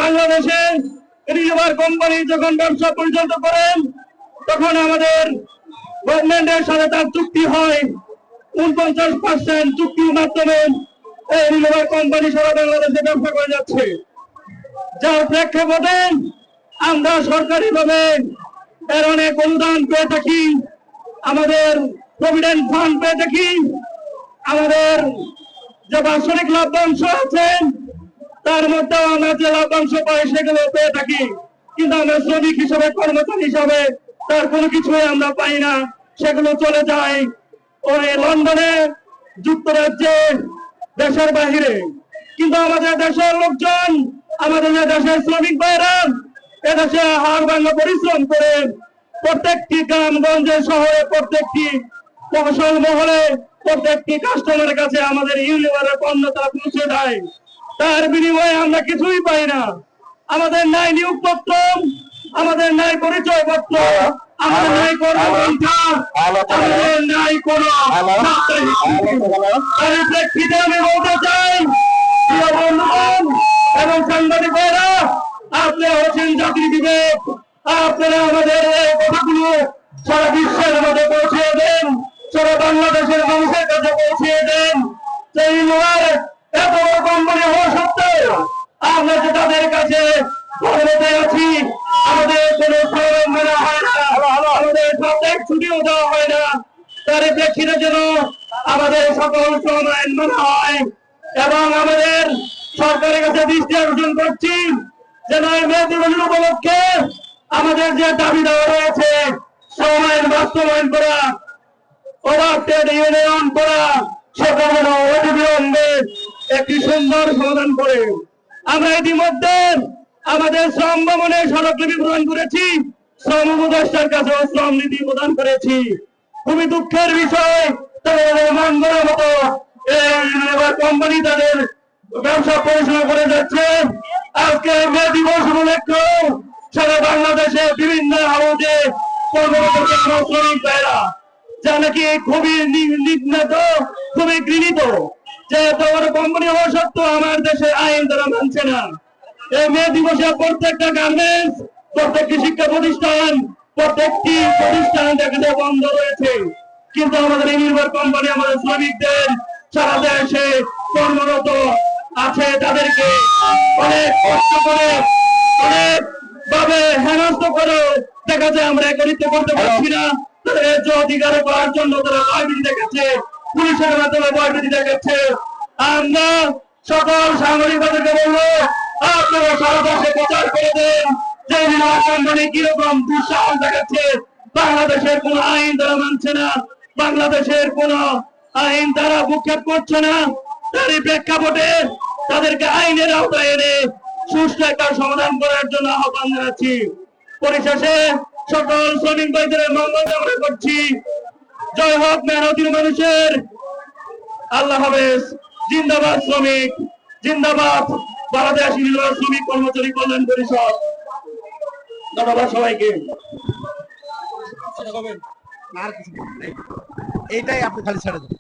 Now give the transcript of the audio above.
বাংলাদেশে reserve company যখন ব্যবসা পরিচালিত করেন তখন আমাদের গভর্নমেন্টের সাথে তার চুক্তি হয় 49% চুক্তির মাধ্যমে এই রিজার্ভ কোম্পানি সারা বাংলাদেশে ব্যবসা করে যাচ্ছে। যার প্রেক্ষাপটে আমরা সরকারিভাবে এর অনেক অনুদান পেয়ে থাকি, আমাদের প্রভিডেন্ট ফান্ড পেয়ে থাকি, আমাদের যে বাৎসরিক লভ্যাংশ আছে তার মধ্যেও আমরা যে লভ্যাংশ পাই সেগুলো পেয়ে থাকি, কিন্তু আমরা শ্রমিক হিসাবে কর্মচারী হিসাবে তার কোনো কিছুই আমরা পাই না, সেগুলো চলে যায় ওই লন্ডনে, যুক্তরাজ্যে, দেশের বাহিরে। কিন্তু আমাদের দেশের লোকজন, আমাদের দেশের শ্রমিক ভাইরা এদেশে হাড় ভাঙা পরিশ্রম করে প্রত্যেকটি গ্রামগঞ্জে শহরে প্রত্যেকটি ফসল মহলে প্রত্যেকটি কাস্টমারের কাছে আমাদের ইউনিভারের পণ্য তারা পৌঁছে দেয়। তার বিনিময়ে আমরা কিছুই পাই না। আমাদের নাই নিয়োগপত্র, আমাদের নাই পরিচয়পত্র, আমাদের নাই কর্মপন্থা, আমাদের নাই কোন প্রেক্ষিতে আমি বলতে চাই বন্ধুগণ এবং সাংবাদিক ভাইরা, আপনারা হচ্ছেন জাতির বিবেক, আপনারা আমাদের এই কথাগুলো সারা বিশ্বের মধ্যে পৌঁছে দেন, সারা বাংলাদেশের মানুষের কাছে পৌঁছে দেন। সেই এত বড় কোম্পানি হওয়া সত্ত্বেও আমরা যে তাদের কাছে ক্ষমতায় আছি, আমাদের কোন শ্রম মানা হয় না, আমাদের প্রত্যেক ছুটিও দেওয়া হয় না। তার প্রেক্ষিতে যেন আমাদের সকল শ্রম আইন মানা হয় এবং আমাদের সরকারের কাছে দৃষ্টি আকর্ষণ করছি যেন মে দিবসের উপলক্ষে আমাদের যে দাবি দেওয়া রয়েছে শ্রম আইন বাস্তবায়ন করা, ওভারটেড ইউনিয়ন করা, সেগুলো অবিলম্বে একটি সুন্দর সমাধান করে। আমরা ইতিমধ্যে আমাদের শ্রম ভবনে স্মারকলিপি প্রদান করেছি, শ্রম উপদেষ্টার কাছেও শ্রম নীতি প্রদান করেছি। খুবই দুঃখের বিষয়, তাদের মান করার মতো এই কোম্পানি তাদের ব্যবসা পরিচালনা করে যাচ্ছে। আজকে মে দিবস উপলক্ষে সারা বাংলাদেশে বিভিন্ন হাউজে কর্মরত শ্রমিক ভাইরা যা নাকি খুবই নিঘ্নত, খুবই ঘৃণিত যে তোমার কোম্পানি হওয়া সত্ত্বেও আমার দেশের আইন তারা মানছে না। এই মে দিবসে প্রত্যেকটা গার্মেন্টস, প্রত্যেকটি শিক্ষা প্রতিষ্ঠান, প্রত্যেকটি প্রতিষ্ঠান দেখাতে বন্ধ রয়েছে, কিন্তু আমাদের নির্ভর কোম্পানি আমাদের শ্রমিকদের সারা দেশে কর্মরত আছে, তাদেরকে অনেক কষ্ট করে অনেক ভাবে হেনস্থ করে দেখা যায় আমরা একত্রিত করতে পারছি না। তাদের যে অধিকার পাওয়ার জন্য তারা ভয়ভীতি দেখাচ্ছে, পুলিশের মাধ্যমে ভয়ভীতি দেখাচ্ছে। আমরা সকল সাংবাদিক বাজারকে বলবো, আপনারা সারা দেশে প্রচার করে দেন যে কোম্পানি কিরকম দুঃসাহস দেখাচ্ছে। বাংলাদেশের কোন আইন তারা মানছে না, বাংলাদেশের কোন আইন তারা ভূক্ষেপ করছে না। তারই প্রেক্ষাপটে তাদেরকে আইনের আওতায় এনে সুষ্ঠু একটা সমাধান করার জন্য আহ্বান জানাচ্ছি। পরিশেষে সকল শ্রমিক ভাইদের মঙ্গল কামনা করছি। জয় হোক মেহনতির মানুষের। আল্লাহ হাফেজ। জিন্দাবাদ শ্রমিক, জিন্দাবাদ বাংলাদেশ নির্বাচন শ্রমিক কর্মচারী কল্যাণ পরিষদ। ধন্যবাদ সবাইকে। এইটাই আপনি খালি ছেড়ে দেন।